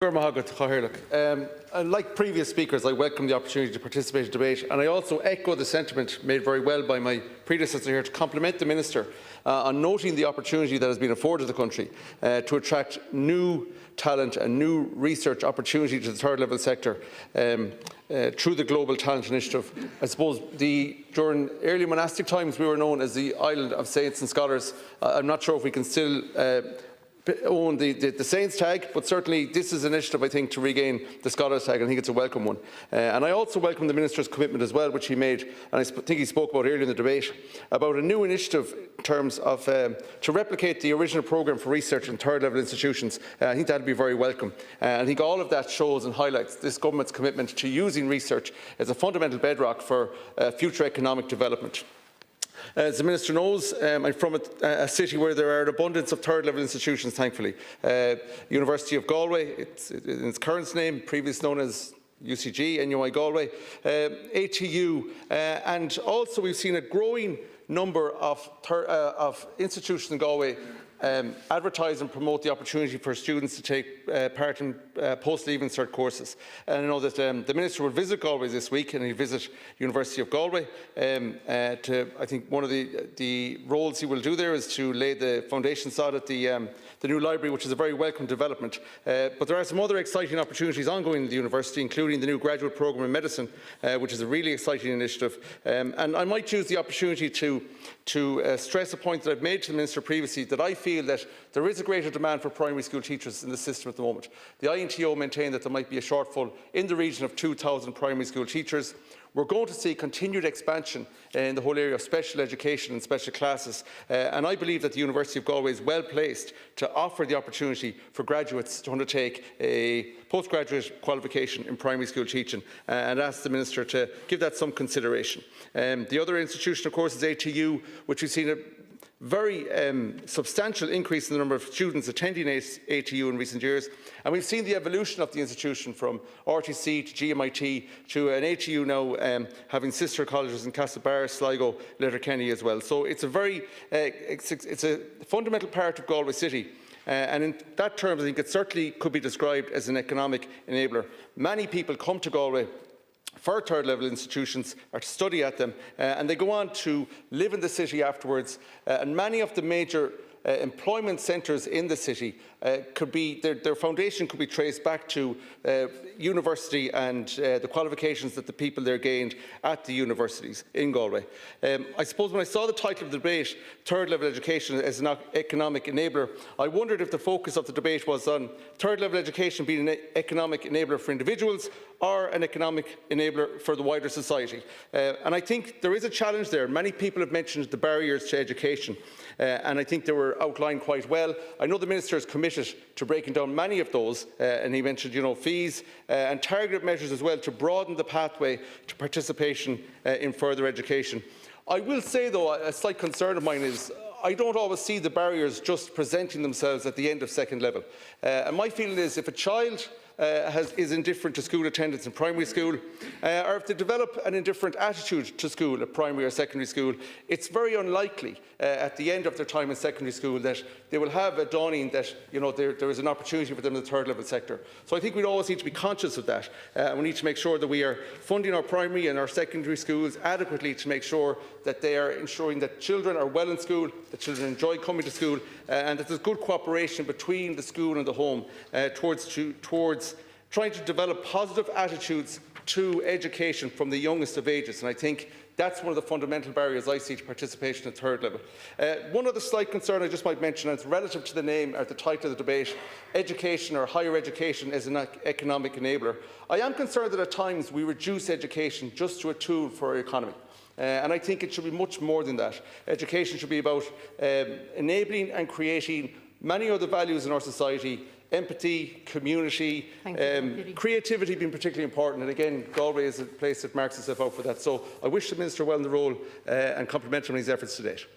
Like previous speakers, I welcome the opportunity to participate in debate, and I also echo the sentiment made very well by my predecessor here to compliment the Minister on noting the opportunity that has been afforded the country to attract new talent and new research opportunity to the third level sector through the Global Talent Initiative. I suppose during early monastic times we were known as the island of saints and scholars. I'm not sure if we can still own the Saints tag, but certainly this is an initiative, I think, to regain the Scholars tag, and I think it's a welcome one. And I also welcome the Minister's commitment as well, which he made, and I think he spoke about earlier in the debate, about a new initiative in terms of to replicate the original programme for research in third level institutions. I think that would be very welcome. I think all of that shows and highlights this government's commitment to using research as a fundamental bedrock for future economic development. As the Minister knows, I'm from a city where there are an abundance of third level institutions, thankfully. University of Galway, in its current name, previously known as UCG, NUI Galway, ATU, and also we've seen a growing number of institutions in Galway advertise and promote the opportunity for students to take part in post-leaving cert courses. And I know that the Minister will visit Galway this week, and he'll visit University of Galway. I think one of the roles he will do there is to lay the foundation sod at the new library, which is a very welcome development. But there are some other exciting opportunities ongoing in the university, including the new graduate programme in medicine, which is a really exciting initiative. And I might use the opportunity to stress a point that I've made to the Minister previously, that I feel that there is a greater demand for primary school teachers in the system at the moment. The INTO maintain that there might be a shortfall in the region of 2,000 primary school teachers. We're going to see continued expansion in the whole area of special education and special classes, and I believe that the University of Galway is well placed to offer the opportunity for graduates to undertake a postgraduate qualification in primary school teaching, and ask the Minister to give that some consideration. The other institution, of course, is ATU, which we've seen a very substantial increase in the number of students attending ATU in recent years, and we've seen the evolution of the institution from RTC to GMIT to an ATU now having sister colleges in Castlebar, Sligo, Letterkenny as well. So it's it's a fundamental part of Galway City. And in that terms, I think it certainly could be described as an economic enabler. Many people come to Galway for third level institutions or to study at them, and they go on to live in the city afterwards, and many of the major employment centres in the city their foundation could be traced back to university and the qualifications that the people there gained at the universities in Galway. I suppose when I saw the title of the debate, third level education as an economic enabler, I wondered if the focus of the debate was on third level education being an economic enabler for individuals or an economic enabler for the wider society. And I think there is a challenge there. Many people have mentioned the barriers to education, and I think they were outlined quite well. I know the Minister is committed to breaking down many of those, and he mentioned fees and targeted measures as well to broaden the pathway to participation in further education. I will say, though, a slight concern of mine is I don't always see the barriers just presenting themselves at the end of second level. And my feeling is if a child is indifferent to school attendance in primary school, or if they develop an indifferent attitude to school at primary or secondary school, it's very unlikely at the end of their time in secondary school that they will have a dawning that there is an opportunity for them in the third level sector. So I think we always need to be conscious of that. We need to make sure that we are funding our primary and our secondary schools adequately to make sure that they are ensuring that children are well in school, that children enjoy coming to school, and that there's good cooperation between the school and the home towards trying to develop positive attitudes to education from the youngest of ages. And I think that's one of the fundamental barriers I see to participation at third level. One other slight concern I just might mention, and it's relative to the name or the title of the debate, education or higher education as an economic enabler. I am concerned that at times we reduce education just to a tool for our economy. And I think it should be much more than that. Education should be about enabling and creating many other values in our society: empathy, community, creativity being particularly important. And again, Galway is a place that marks itself out for that. So I wish the Minister well in the role and compliment him on his efforts to date.